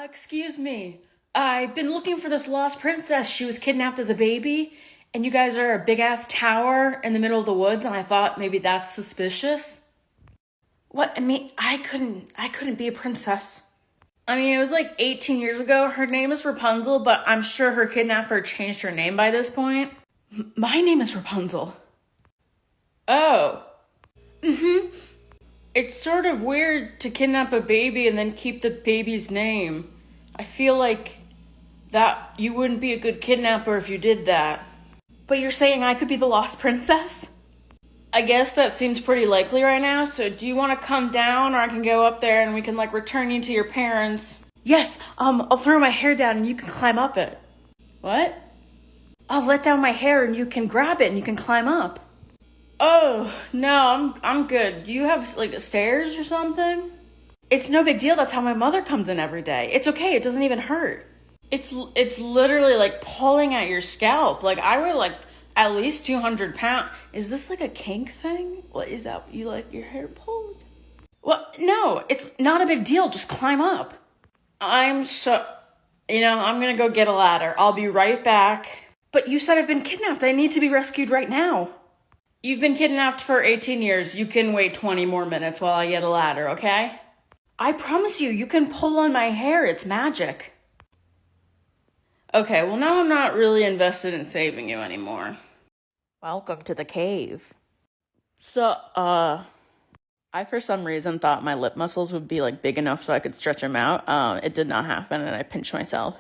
Excuse me. I've been looking for this lost princess. She was kidnapped as a baby, and you guys are a big-ass tower in the middle of the woods, and I thought maybe that's suspicious. What? I mean, I couldn't be a princess. I mean, it was like 18 years ago. Her name is Rapunzel, but I'm sure her kidnapper changed her name by this point. My name is Rapunzel. Oh. It's sort of weird to kidnap a baby and then keep the baby's name. I feel like that you wouldn't be a good kidnapper if you did that. But you're saying I could be the lost princess? I guess that seems pretty likely right now, so do you want to come down, or I can go up there and we can, return you to your parents? Yes, I'll throw my hair down and you can climb up it. What? I'll let down my hair and you can grab it and you can climb up. Oh, no, I'm good. Do you have, stairs or something? It's no big deal. That's how my mother comes in every day. It's okay. It doesn't even hurt. It's literally, pulling at your scalp. I weigh, at least 200 pounds. Is this, a kink thing? What is that? You like your hair pulled? Well, no, it's not a big deal. Just climb up. I'm gonna go get a ladder. I'll be right back. But you said I've been kidnapped. I need to be rescued right now. You've been kidnapped for 18 years. You can wait 20 more minutes while I get a ladder, okay? I promise you can pull on my hair. It's magic. Okay, well now I'm not really invested in saving you anymore. Welcome to the cave. So, I for some reason thought my lip muscles would be big enough so I could stretch them out. It did not happen and I pinched myself.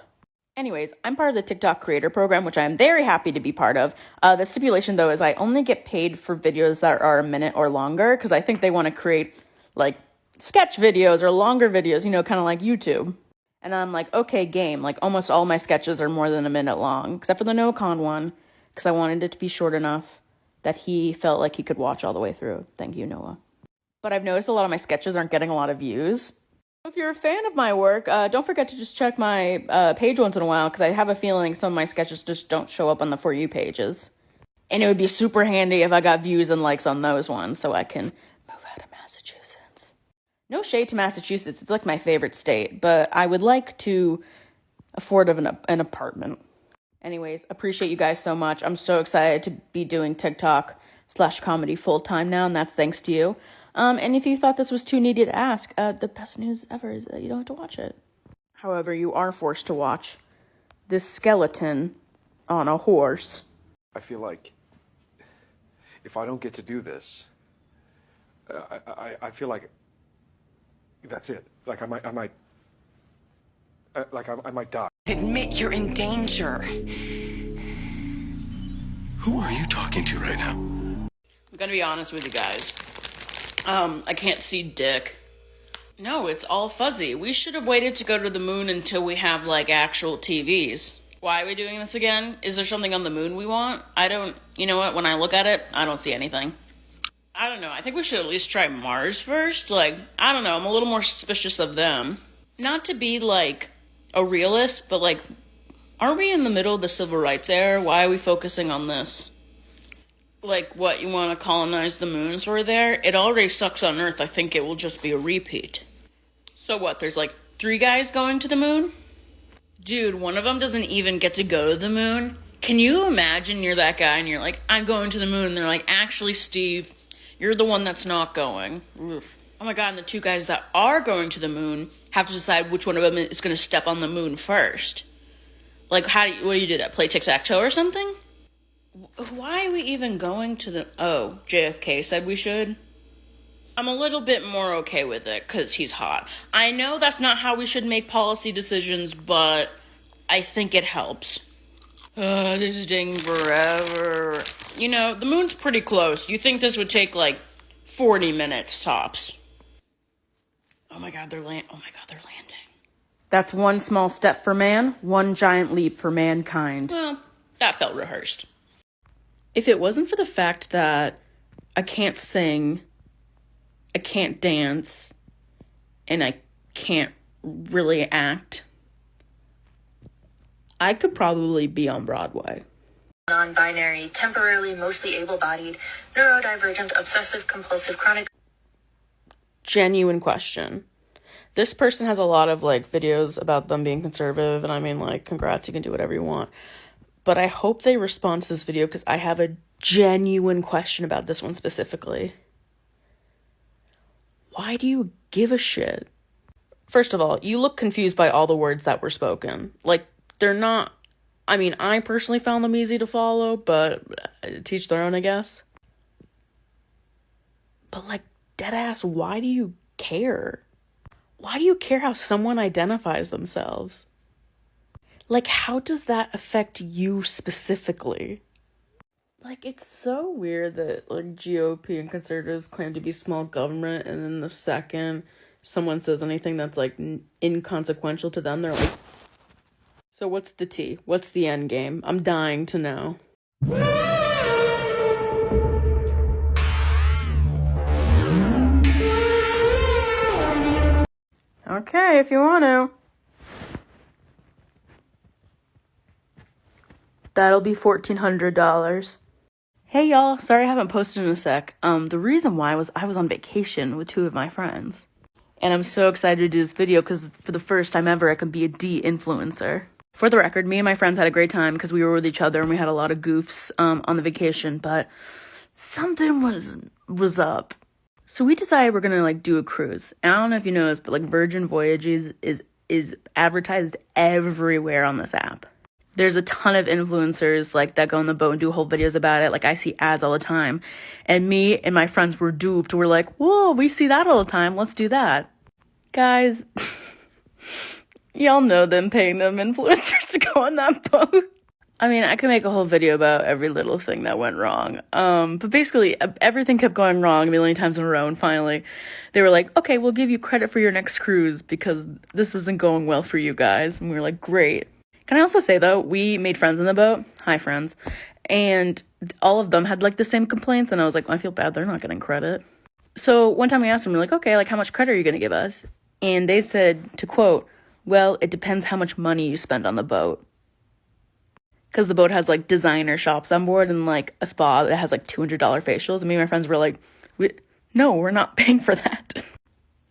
Anyways, I'm part of the TikTok creator program, which I'm very happy to be part of. The stipulation, though, is I only get paid for videos that are a minute or longer, because I think they want to create, sketch videos or longer videos, kind of like YouTube. And I'm like, okay, game. Almost all my sketches are more than a minute long, except for the no-con one, because I wanted it to be short enough that he felt like he could watch all the way through. Thank you, Noah. But I've noticed a lot of my sketches aren't getting a lot of views. If you're a fan of my work, don't forget to just check my page once in a while, because I have a feeling some of my sketches just don't show up on the For You pages. And it would be super handy if I got views and likes on those ones, so I can move out of Massachusetts. No shade to Massachusetts, it's my favorite state, but I would like to afford an apartment. Anyways, appreciate you guys so much. I'm so excited to be doing TikTok/comedy full-time now, and that's thanks to you. And if you thought this was too needy to ask, the best news ever is that you don't have to watch it. However, you are forced to watch this skeleton on a horse. I feel like if I don't get to do this, I feel like that's it. I might die. Admit you're in danger. Who are you talking to right now? I'm gonna be honest with you guys. I can't see dick. No, it's all fuzzy. We should have waited to go to the moon until we have, actual TVs. Why are we doing this again? Is there something on the moon we want? You know what, when I look at it, I don't see anything. I don't know, I think we should at least try Mars first. I don't know, I'm a little more suspicious of them. Not to be, a realist, but, aren't we in the middle of the civil rights era? Why are we focusing on this? What, you want to colonize the moon sort of there? It already sucks on Earth. I think it will just be a repeat. So what, there's 3 guys going to the moon? Dude, one of them doesn't even get to go to the moon. Can you imagine you're that guy and you're like, I'm going to the moon, and they're like, actually, Steve, you're the one that's not going. Oof. Oh my god, and the 2 guys that are going to the moon have to decide which one of them is going to step on the moon first. What do you do that? Play tic-tac-toe or something? Why are we even going to the... Oh, JFK said we should? I'm a little bit more okay with it, because he's hot. I know that's not how we should make policy decisions, but I think it helps. This is taking forever. The moon's pretty close. You think this would take, 40 minutes tops. Oh my god, they're landing. That's one small step for man, one giant leap for mankind. Well, that felt rehearsed. If it wasn't for the fact that I can't sing, I can't dance, and I can't really act, I could probably be on Broadway. Non-binary, temporarily mostly able-bodied, neurodivergent, obsessive-compulsive, chronic... Genuine question. This person has a lot of, like, videos about them being conservative, and I mean, like, congrats, you can do whatever you want. But I hope they respond to this video, because I have a genuine question about this one specifically. Why do you give a shit? First of all, you look confused by all the words that were spoken. Like, they're not... I mean, I personally found them easy to follow, but teach their own, I guess. But, like, deadass, why do you care? Why do you care how someone identifies themselves? Like, how does that affect you specifically? Like, it's so weird that, like, GOP and conservatives claim to be small government, and then the second someone says anything that's, like, inconsequential to them, they're like... So what's the tea? What's the end game? I'm dying to know. Okay, if you want to. That'll be $1,400. Hey y'all, sorry I haven't posted in a sec. The reason why was I was on vacation with 2 of my friends. And I'm so excited to do this video because for the first time ever I can be a D-influencer. For the record, me and my friends had a great time because we were with each other and we had a lot of goofs on the vacation, but something was up. So we decided we're gonna, like, do a cruise. And I don't know if you know this, but, like, Voyages is advertised everywhere on this app. There's a ton of influencers, like, that go on the boat and do whole videos about it. Like, I see ads all the time. And me and my friends were duped. We're like, whoa, we see that all the time. Let's do that. Guys, y'all know them paying them influencers to go on that boat. I mean, I could make a whole video about every little thing that went wrong. But basically, everything kept going wrong a million times in a row. And finally, they were like, okay, we'll give you credit for your next cruise because this isn't going well for you guys. And we were like, great. Can I also say, though, we made friends on the boat. Hi, friends. And all of them had, like, the same complaints. And I was like, well, I feel bad. They're not getting credit. So one time we asked them, we're like, okay, like, how much credit are you going to give us? And they said, to quote, well, it depends how much money you spend on the boat. Because the boat has, like, designer shops on board and, like, a spa that has, like, $200 facials. And me and my friends were like, no, we're not paying for that.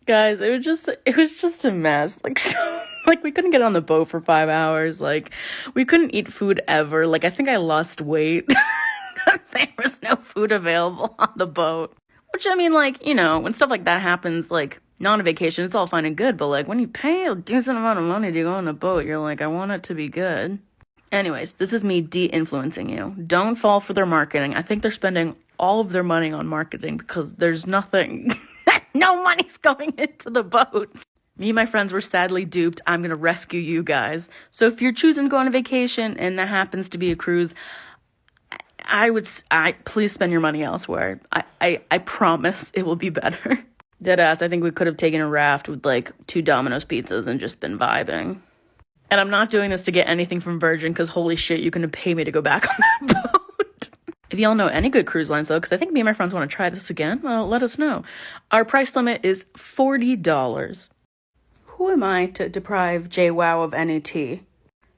Guys, it was just a mess. Like, so, like, we couldn't get on the boat for 5 hours. Like, we couldn't eat food ever. Like, I think I lost weight because there was no food available on the boat. Which, I mean, like, you know, when stuff like that happens, like, not on a vacation, it's all fine and good. But, like, when you pay a decent amount of money to go on a boat, you're like, I want it to be good. Anyways, this is me de-influencing you. Don't fall for their marketing. I think they're spending all of their money on marketing because there's nothing, no money's going into the boat. Me and my friends were sadly duped. I'm going to rescue you guys. So if you're choosing to go on a vacation and that happens to be a cruise, please spend your money elsewhere. I promise it will be better. Deadass, I think we could have taken a raft with, like, 2 Domino's pizzas and just been vibing. And I'm not doing this to get anything from Virgin because holy shit, you can pay me to go back on that boat. If y'all know any good cruise lines, though, because I think me and my friends want to try this again, well, let us know. Our price limit is $40. Who am I to deprive JWoww of any tea?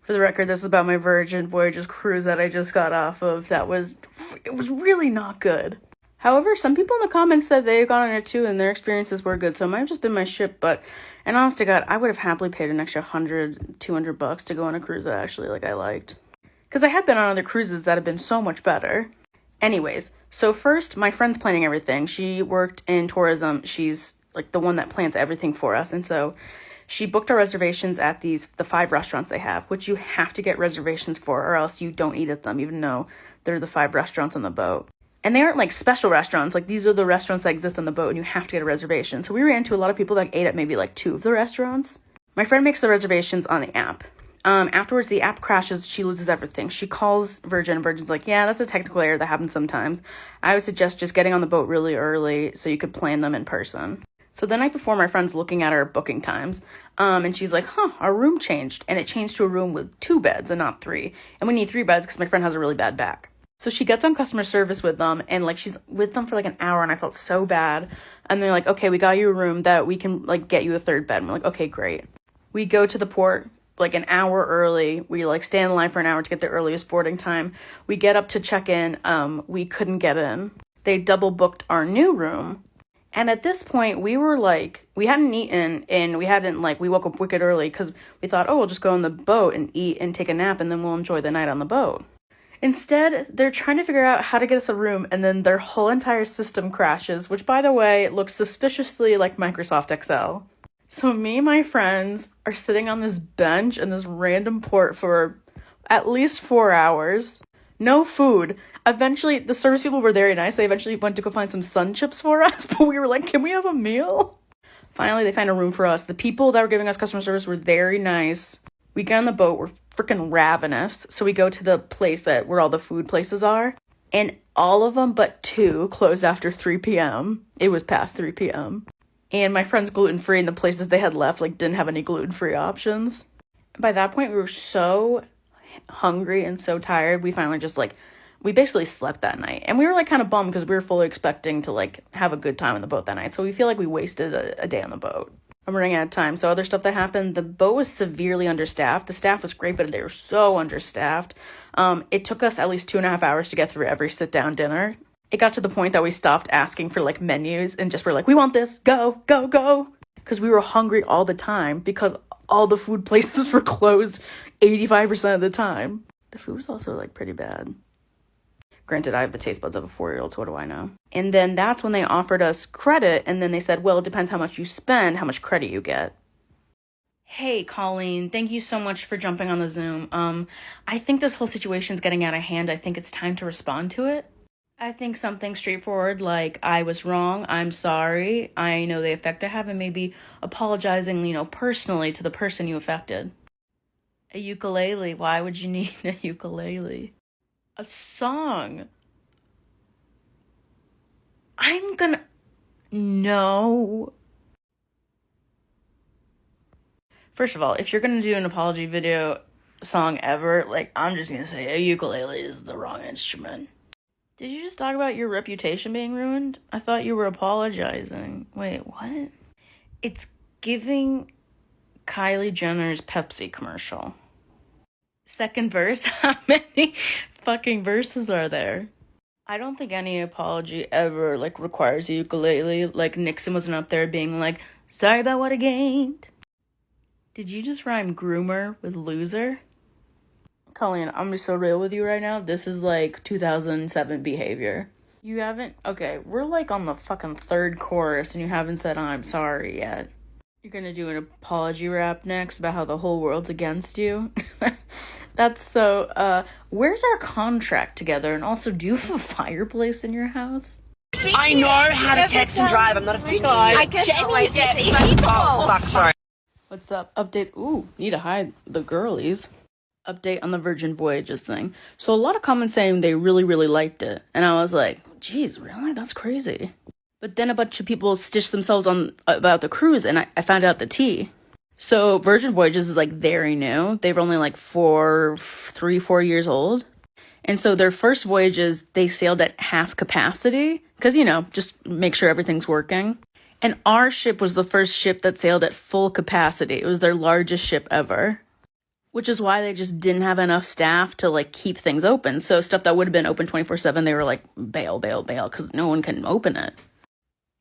For the record, this is about my Virgin Voyages cruise that I just got off of. It was really not good. However, some people in the comments said they've gone on it too and their experiences were good, so it might have just been my ship, but and honest to God, I would have happily paid an extra $100, $200 to go on a cruise that actually, like, I liked. Because I had been on other cruises that have been so much better. Anyways, so first, my friend's planning everything. She worked in tourism. She's, like, the one that plans everything for us, and so she booked our reservations at the 5 restaurants they have, which you have to get reservations for, or else you don't eat at them, even though they're the 5 restaurants on the boat. And they aren't, like, special restaurants. Like, these are the restaurants that exist on the boat, and you have to get a reservation. So we ran into a lot of people that ate at maybe, like, 2 of the restaurants. My friend makes the reservations on the app. Afterwards, the app crashes. She loses everything. She calls Virgin. Virgin's like, yeah, that's a technical error that happens sometimes. I would suggest just getting on the boat really early so you could plan them in person. So the night before, my friend's looking at our booking times, and she's like, our room changed. And it changed to a room with 2 beds and not 3. And we need 3 beds because my friend has a really bad back. So she gets on customer service with them, and, like, she's with them for, like, an hour, and I felt so bad. And they're like, okay, we got you a room that we can, like, get you a 3rd bed. And we're like, okay, great. We go to the port, like, an hour early. We, like, stand in line for an hour to get the earliest boarding time. We get up to check in. We couldn't get in. They double booked our new room, And at this point, we hadn't eaten, and we woke up wicked early because we thought, oh, we'll just go on the boat and eat and take a nap, and then we'll enjoy the night on the boat. Instead, they're trying to figure out how to get us a room, and then their whole entire system crashes, which, by the way, looks suspiciously like Microsoft Excel. So me and my friends are sitting on this bench in this random port for at least 4 hours. No food. Eventually, the service people were very nice. They eventually went to go find some sun chips for us, but we were like, can we have a meal? Finally, they found a room for us. The people that were giving us customer service were very nice. We get on the boat. We're freaking ravenous. So we go to the place where all the food places are. And all of them but 2 closed after 3 p.m. It was past 3 p.m. And my friend's gluten-free, and the places they had left, didn't have any gluten-free options. By that point, we were so hungry and so tired. We finally we basically slept that night. And we were kind of bummed because we were fully expecting to have a good time on the boat that night. So we feel like we wasted a day on the boat. I'm running out of time. So other stuff that happened, the boat was severely understaffed. The staff was great, but they were so understaffed. It took us at least 2.5 hours to get through every sit-down dinner. It got to the point that we stopped asking for menus and just were like, we want this, go, go, go. Because we were hungry all the time because all the food places were closed 85% of the time. The food was also pretty bad. Granted, I have the taste buds of a 4-year-old, so what do I know? And then that's when they offered us credit, and then they said, well, it depends how much you spend, how much credit you get. Hey, Colleen, thank you so much for jumping on the Zoom. I think this whole situation's getting out of hand. I think it's time to respond to it. I think something straightforward like, I was wrong, I'm sorry, I know the effect I have, and maybe apologizing, personally to the person you affected. A ukulele, why would you need a ukulele? A song. No. First of all, if you're gonna do an apology video song ever, I'm just gonna say a ukulele is the wrong instrument. Did you just talk about your reputation being ruined? I thought you were apologizing. Wait, what? It's giving Kylie Jenner's Pepsi commercial. Second verse? How many fucking verses are there? I don't think any apology ever requires a ukulele. Nixon wasn't up there being sorry about what I gained. Did you just rhyme groomer with loser? Colleen, I'm gonna be so real with you right now. This is 2007 behavior. You haven't? Okay, we're on the fucking 3rd chorus and you haven't said I'm sorry yet. You're gonna do an apology rap next about how the whole world's against you? That's so, where's our contract together? And also, do you have a fireplace in your house? I know how to text and drive. I'm not a freak. I get Oh, fuck, sorry. What's up? Updates. Ooh, need to hide the girlies. Update on the Virgin Voyages thing. So a lot of comments saying they really, really liked it. And I was like, geez, really? That's crazy. But then a bunch of people stitched themselves on about the cruise, and I found out the tea. So Virgin Voyages is very new. They're only 3-4 years old. And so their first voyages, they sailed at half capacity. Because, just make sure everything's working. And our ship was the first ship that sailed at full capacity. It was their largest ship ever. Which is why they just didn't have enough staff to keep things open. So stuff that would have been open 24/7, they were bail, bail, bail, because no one can open it.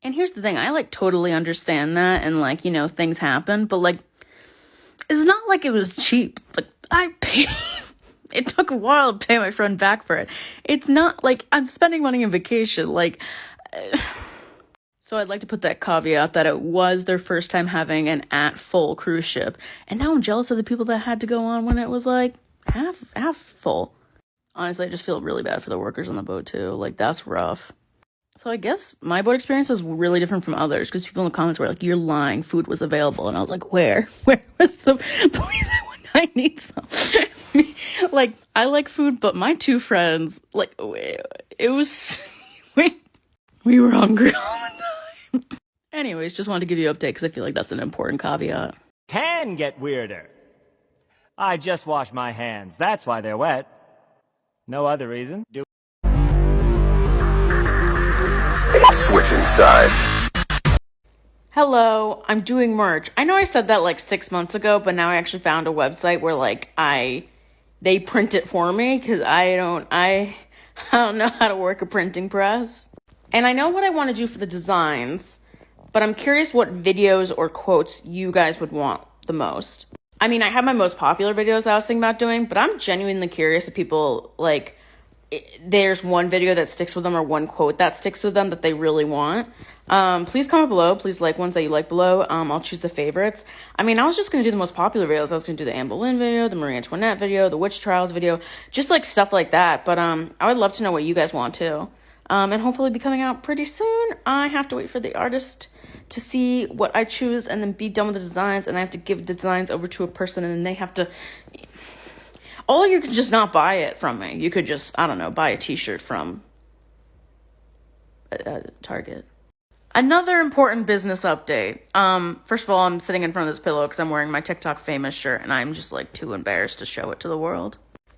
And here's the thing, I totally understand that, and things happen, but it's not like it was cheap. I paid. It took a while to pay my friend back for it. It's not I'm spending money on vacation. So I'd like to put that caveat that it was their first time having an at-full cruise ship. And now I'm jealous of the people that had to go on when it was half full. Honestly, I just feel really bad for the workers on the boat too. That's rough. So I guess my boat experience is really different from others because people in the comments were you're lying, food was available. And I was where? Where was the, please, I need some. I like food, but my 2 friends, it was, we were hungry all the time. Anyways, just wanted to give you an update because I feel that's an important caveat. Can get weirder. I just washed my hands. That's why they're wet. No other reason. Switching sides. Hello, I'm doing merch. I know I said that 6 months ago, but now I actually found a website where they print it for me because I don't know how to work a printing press. And I know what I want to do for the designs. but I'm curious what videos or quotes you guys would want the most. I mean, I have my most popular videos I was thinking about doing, but I'm genuinely curious if people, like, there's one video that sticks with them or one quote that sticks with them that they really want. Please comment below. Please like ones that you like below. I'll choose the favorites. I mean, I was just going to do the most popular videos. I was going to do the Anne Boleyn video, the Marie Antoinette video, the witch trials video, just like stuff like that. But I would love to know what you guys want too. And hopefully be coming out pretty soon. I have to wait for the artist to see what I choose and then be done with the designs, and I have to give the designs over to a person, and then they have to... Or you could just not buy it from me. You could just, I don't know, buy a t-shirt from Target. Another important business update. First of all, I'm sitting in front of this pillow because I'm wearing my TikTok famous shirt, and I'm just like too embarrassed to show it to the world.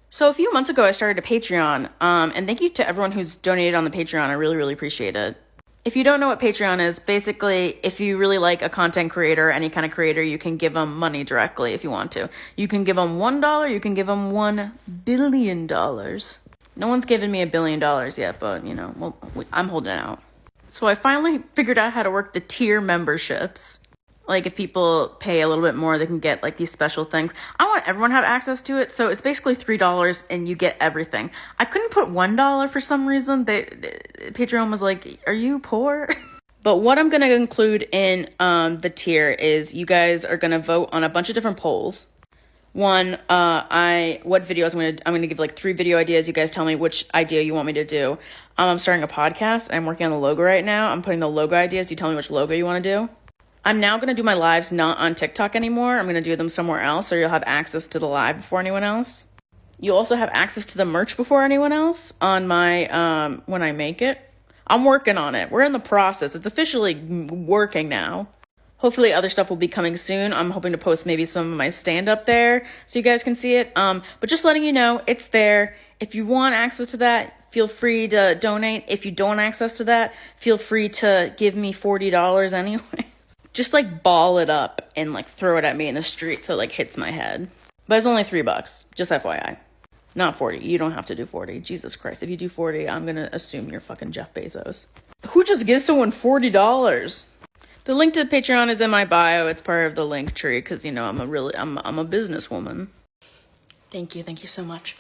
So a few months ago, I started a Patreon, and thank you to everyone who's donated on the Patreon. I really, really appreciate it. If you don't know what Patreon is, basically, if you really like a content creator, any kind of creator, you can give them money directly if you want to. You can give them $1, you can give them $1 billion. No one's given me $1 billion yet, but, you know, well, I'm holding out. So I finally figured out how to work the tier memberships. Like, if people pay a little bit more, they can get, like, these special things. I want everyone to have access to it, so it's basically $3 and you get everything. I couldn't put $1 for some reason. Patreon was like, are you poor? But what I'm going to include in the tier is you guys are going to vote on a bunch of different polls. One, what videos I'm going to give like 3 video ideas. You guys tell me which idea you want me to do. I'm starting a podcast. I'm working on the logo right now. I'm putting the logo ideas. You tell me which logo you want to do. I'm now going to do my lives not on TikTok anymore. I'm going to do them somewhere else, so you'll have access to the live before anyone else. You'll also have access to the merch before anyone else on my, when I make it. I'm working on it. We're in the process. It's officially working now. Hopefully other stuff will be coming soon. I'm hoping to post maybe some of my stand-up there so you guys can see it. But just letting you know, it's there. If you want access to that, feel free to donate. If you don't want access to that, feel free to give me $40 anyway. Just like ball it up and like throw it at me in the street so it like hits my head. But it's only $3, just FYI. Not 40. You don't have to do 40. Jesus Christ. If you do 40, I'm going to assume you're fucking Jeff Bezos. Who just gives someone $40? The link to the Patreon is in my bio. It's part of the link tree because, you know, I'm a businesswoman. Thank you. Thank you so much.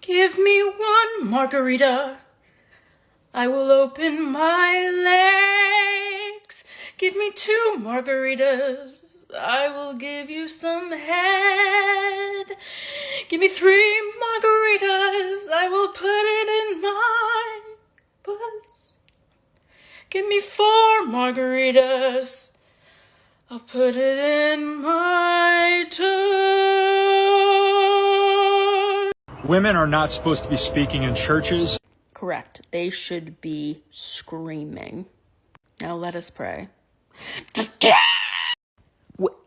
Give me one margarita. I will open my legs. Give me 2 margaritas. I will give you some head. Give me 3 margaritas. I will put it in my butt. Give me 4 margaritas. I'll put it in my tongue. Women are not supposed to be speaking in churches. Correct. They should be screaming. Now let us pray.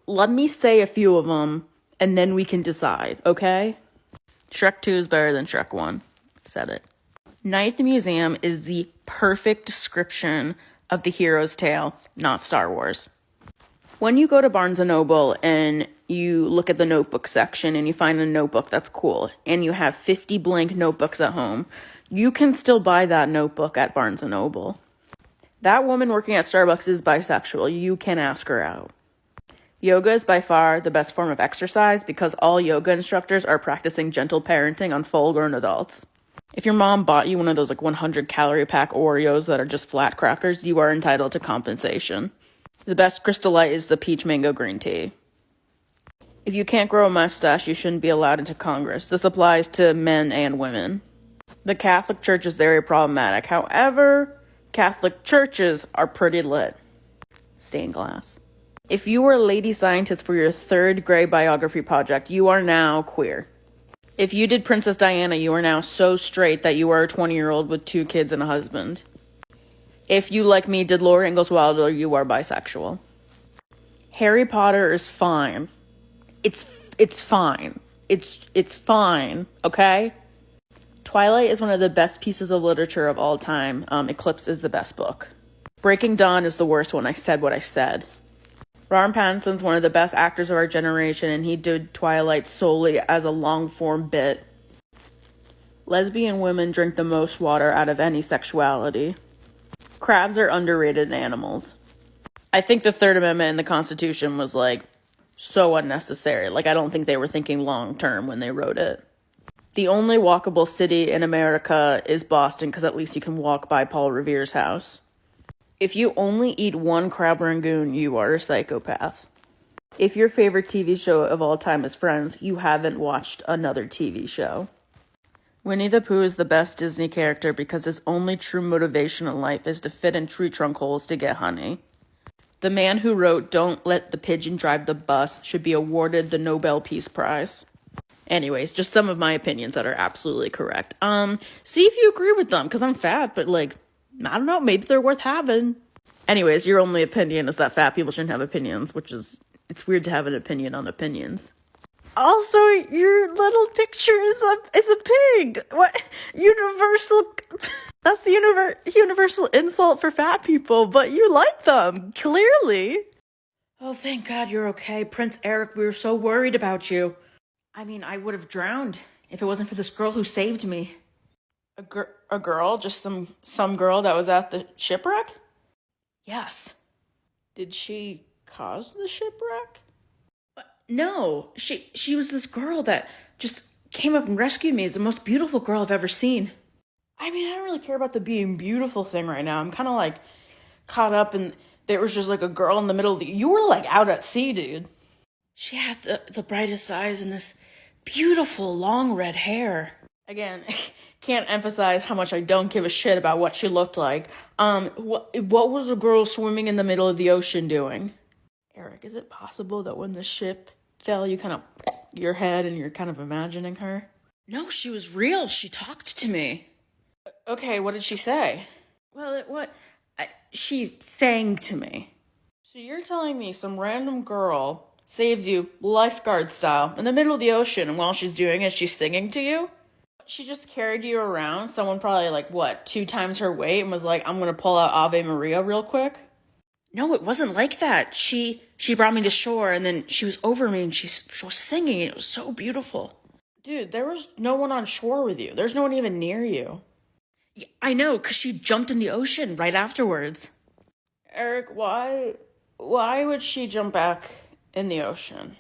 Let me say a few of them, and then we can decide, okay? Shrek 2 is better than Shrek 1. Said it. Night at the Museum is the perfect description of the hero's tale, not Star Wars. When you go to Barnes & Noble and you look at the notebook section and you find a notebook that's cool, and you have 50 blank notebooks at home, you can still buy that notebook at Barnes & Noble. That woman working at Starbucks is bisexual. You can ask her out. Yoga is by far the best form of exercise because all yoga instructors are practicing gentle parenting on full-grown adults. If your mom bought you one of those like 100-calorie pack Oreos that are just flat crackers, you are entitled to compensation. The best Crystal Light is the peach mango green tea. If you can't grow a mustache, you shouldn't be allowed into Congress. This applies to men and women. The Catholic Church is very problematic. However, Catholic churches are pretty lit. Stained glass. If you were a lady scientist for your 3rd grade biography project, you are now queer. If you did Princess Diana, you are now so straight that you are a 20-year-old with 2 kids and a husband. If you, like me, did Laura Ingalls Wilder, you are bisexual. Harry Potter is fine. It's fine. It's fine, okay? Twilight is one of the best pieces of literature of all time. Eclipse is the best book. Breaking Dawn is the worst one. I said what I said. Robert Pattinson's one of the best actors of our generation, and he did Twilight solely as a long-form bit. Lesbian women drink the most water out of any sexuality. crabs are underrated animals. I think the Third Amendment in the Constitution was, like, so unnecessary. Like, I don't think they were thinking long term when they wrote it. The only walkable city in America is Boston, because at least you can walk by Paul Revere's house. If you only eat one crab rangoon, you are a psychopath. If your favorite TV show of all time is Friends, you haven't watched another TV show. Winnie the Pooh is the best Disney character because his only true motivation in life is to fit in tree trunk holes to get honey. The man who wrote Don't Let the Pigeon Drive the Bus should be awarded the Nobel Peace Prize. Anyways, just some of my opinions that are absolutely correct. See if you agree with them, because I'm fat, but, like, I don't know, maybe they're worth having. Anyways, your only opinion is that fat people shouldn't have opinions, which is, it's weird to have an opinion on opinions. Also, your little picture is a pig. What? Universal, that's the universal insult for fat people, but you like them, clearly. Oh, thank God you're okay. Prince Eric, we were so worried about you. I mean, I would have drowned if it wasn't for this girl who saved me. A girl? Just some girl that was at the shipwreck? Yes. Did she cause the shipwreck? No. She was this girl that just came up and rescued me. It's the most beautiful girl I've ever seen. I mean, I don't really care about the being beautiful thing right now. I'm kind of, like, caught up in... There was just, like, a girl in the middle of the... You were, like, out at sea, dude. She had the brightest eyes and this beautiful long red hair. Again, can't emphasize how much I don't give a shit about what she looked like. What was the girl swimming in the middle of the ocean doing? Eric, is it possible that when the ship fell, you kind of your head and you're kind of imagining her? No, she was real. She talked to me. Okay, what did she say? Well, she sang to me. So you're telling me some random girl saves you lifeguard style in the middle of the ocean, and while she's doing it, she's singing to you? She just carried you around, someone probably, like, what, 2 times her weight, and was like, I'm gonna pull out Ave Maria real quick? No, it wasn't like that. She brought me to shore, and then she was over me, and she was singing. It was so beautiful. Dude, there was no one on shore with you. There's no one even near you. Yeah, I know, because she jumped in the ocean right afterwards. Eric, why would she jump back in the ocean?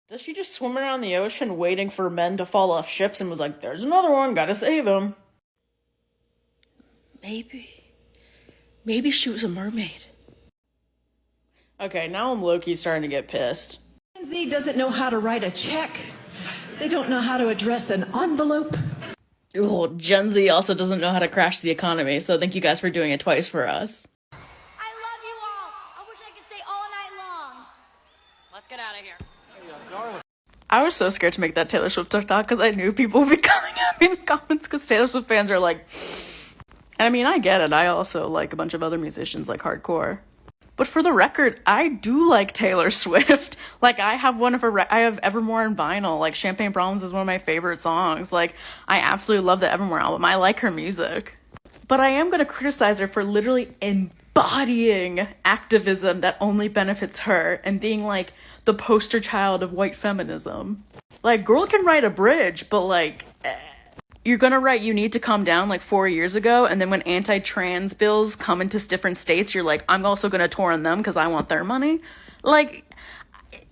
Does she just swim around the ocean waiting for men to fall off ships and was like, there's another one, gotta save him? Maybe she was a mermaid. Okay, now I'm low-key starting to get pissed. Gen Z doesn't know how to write a check. They don't know how to address an envelope. Well, Gen Z also doesn't know how to crash the economy, so thank you guys for doing it twice for us. I love you all. I wish I could stay all night long. Let's get out of here. I was so scared to make that Taylor Swift TikTok because I knew people would be coming at me in the comments because Taylor Swift fans are like... I mean, I get it. I also like a bunch of other musicians like hardcore. But for the record, I do like Taylor Swift. Like, I have one of her... I have Evermore on vinyl. Like, Champagne Problems is one of my favorite songs. Like, I absolutely love the Evermore album. I like her music. But I am going to criticize her for literally embodying activism that only benefits her and being, like, the poster child of white feminism. Like, girl can write a bridge, but, like... You're gonna write You Need to Calm Down like 4 years ago, and then when anti-trans bills come into different states, you're like, I'm also gonna tour on them because I want their money. Like,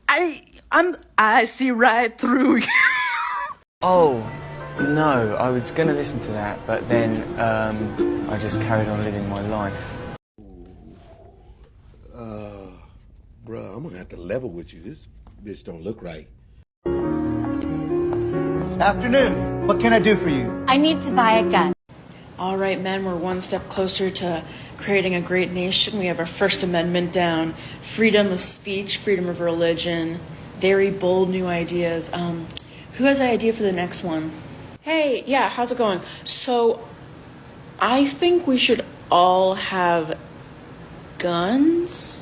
I see right through you. Oh, no, I was gonna listen to that, but then, I just carried on living my life. Bruh, I'm gonna have to level with you. This bitch don't look right. Afternoon. What can I do for you? I need to buy a gun. All right, men, we're one step closer to creating a great nation. We have our First Amendment down. Freedom of speech, freedom of religion. Very bold new ideas. Who has an idea for the next one? Hey, yeah, how's it going? So, I think we should all have guns?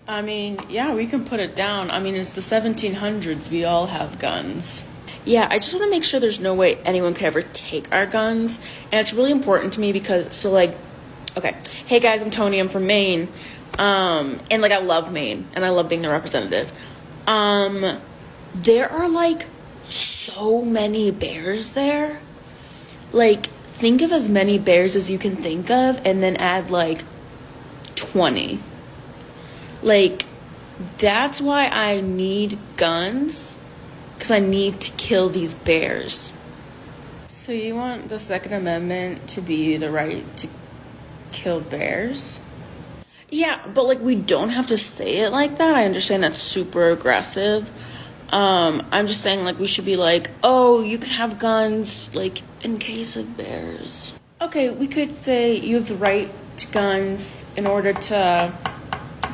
I mean, yeah, we can put it down. I mean, it's the 1700s. We all have guns. Yeah, I just want to make sure there's no way anyone could ever take our guns. And it's really important to me because, so, like, okay. Hey, guys, I'm Tony. I'm from Maine. And, like, I love Maine. And I love being the representative. There are, like, so many bears there. Like, think of as many bears as you can think of. And then add, like, 20. Like, that's why I need guns, because I need to kill these bears. So you want the Second Amendment to be the right to kill bears? Yeah, but like, we don't have to say it like that. I understand that's super aggressive. I'm just saying, like, we should be like, oh, you can have guns, like, in case of bears. Okay, we could say you have the right to guns in order to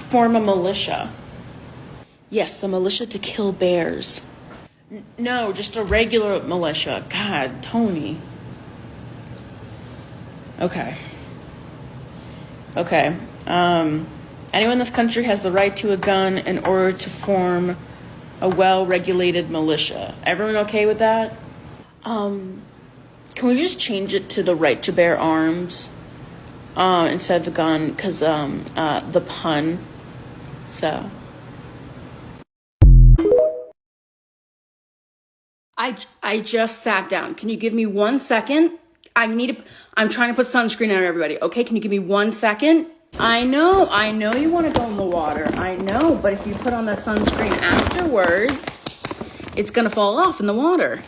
form a militia. Yes, a militia to kill bears. No, just a regular militia. God, Tony. Okay. Anyone in this country has the right to a gun in order to form a well-regulated militia. Everyone okay with that? Can we just change it to the right to bear arms instead of the gun? Because the pun. So. I just sat down. Can you give me 1 second? I'm trying to put sunscreen on everybody. Okay, can you give me 1 second? I know you want to go in the water. I know, but if you put on the sunscreen afterwards, it's gonna fall off in the water.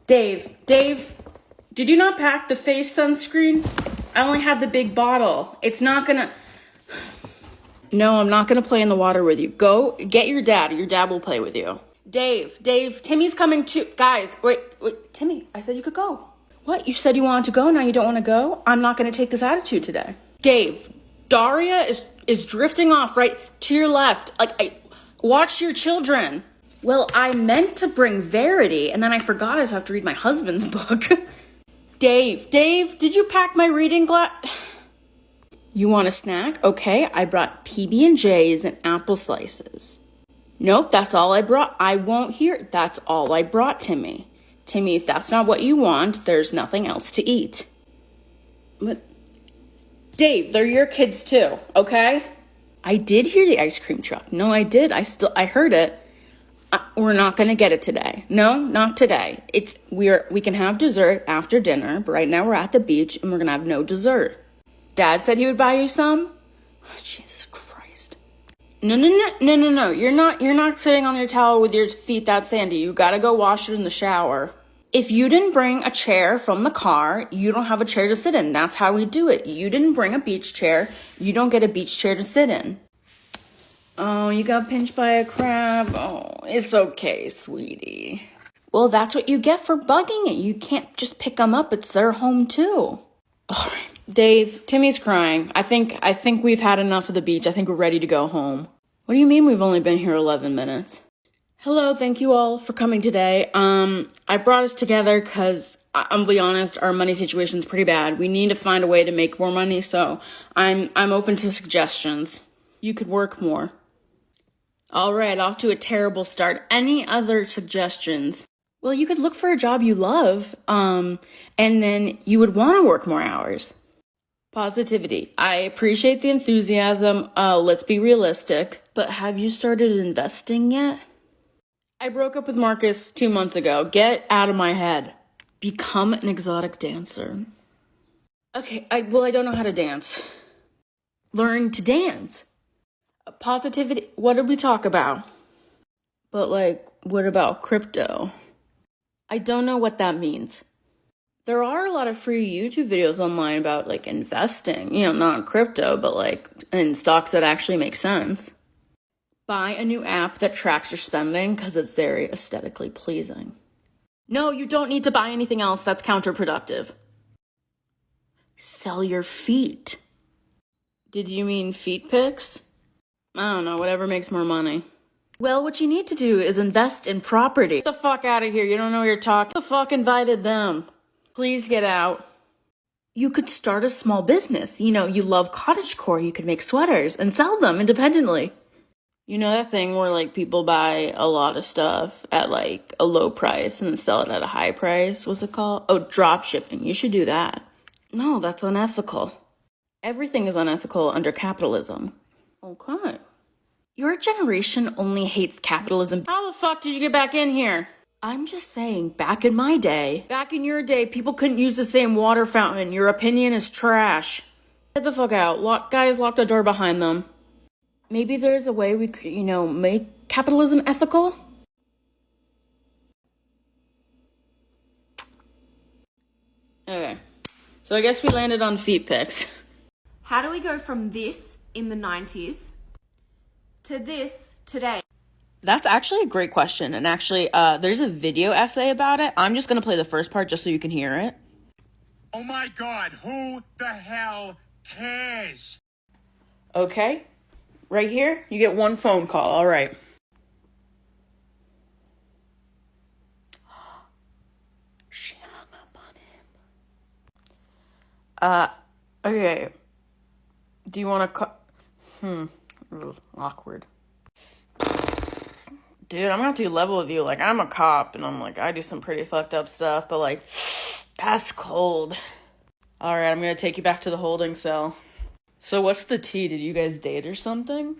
Dave, did you not pack the face sunscreen? I only have the big bottle. It's not gonna... No, I'm not gonna play in the water with you. Go get your dad. Your dad will play with you. Dave, Timmy's coming too. Guys, wait, Timmy, I said you could go. What? You said you wanted to go, now you don't want to go? I'm not gonna take this attitude today. Dave, Daria is drifting off right to your left. Watch your children. Well, I meant to bring Verity, and then I forgot I'd have to read my husband's book. Dave, did you pack my reading glass? You want a snack? Okay, I brought PB&Js and apple slices. Nope, that's all I brought. I won't hear. That's all I brought, Timmy. Timmy, if that's not what you want, there's nothing else to eat. But, Dave, they're your kids too, okay? I did hear the ice cream truck. No, I did. I heard it. We're not gonna get it today. No, not today. We can have dessert after dinner, but right now we're at the beach and we're gonna have no dessert. Dad said he would buy you some? Oh, Jesus Christ. No. You're not sitting on your towel with your feet that sandy. You gotta go wash it in the shower. If you didn't bring a chair from the car, you don't have a chair to sit in. That's how we do it. You didn't bring a beach chair, you don't get a beach chair to sit in. Oh, you got pinched by a crab. Oh, it's okay, sweetie. Well, that's what you get for bugging it. You can't just pick them up. It's their home too. All right, Dave, Timmy's crying. I think we've had enough of the beach. I think we're ready to go home. What do you mean we've only been here 11 minutes? Hello, thank you all for coming today. I brought us together because, I'm gonna be honest, our money situation's pretty bad. We need to find a way to make more money, so I'm open to suggestions. You could work more. All right, off to a terrible start. Any other suggestions? Well, you could look for a job you love, and then you would want to work more hours. Positivity. I appreciate the enthusiasm. Let's be realistic. But have you started investing yet? I broke up with Marcus 2 months ago. Get out of my head. Become an exotic dancer. Okay, I don't know how to dance. Learn to dance. Positivity. What did we talk about? But what about crypto? I don't know what that means. There are a lot of free YouTube videos online about investing, not in crypto, but in stocks that actually make sense. Buy a new app that tracks your spending because it's very aesthetically pleasing. No, you don't need to buy anything else. That's counterproductive. Sell your feet. Did you mean feet pics? I don't know, whatever makes more money. Well, what you need to do is invest in property. Get the fuck out of here. You don't know what you're talking. The fuck invited them. Please get out. You could start a small business. You love cottagecore. You could make sweaters and sell them independently. You know that thing where people buy a lot of stuff at a low price and then sell it at a high price? What's it called? Oh, drop shipping. You should do that. No, that's unethical. Everything is unethical under capitalism. Okay. Your generation only hates capitalism. How the fuck did you get back in here? I'm just saying, back in my day, back in your day, people couldn't use the same water fountain. Your opinion is trash. Get the fuck out. Guys, lock the door behind them. Maybe there's a way we could, make capitalism ethical? Okay. So I guess we landed on feet pics. How do we go from this in the 90s to this today? That's actually a great question. And actually, there's a video essay about it. I'm just going to play the first part just so you can hear it. Oh my God, who the hell cares? Okay. Right here, you get one phone call. All right. She hung up on him. Okay. Do you want to call? Awkward. Dude, I'm not too level with you. Like, I'm a cop, and I'm like, I do some pretty fucked up stuff, but like, that's cold. All right, I'm gonna take you back to the holding cell. So what's the tea? Did you guys date or something?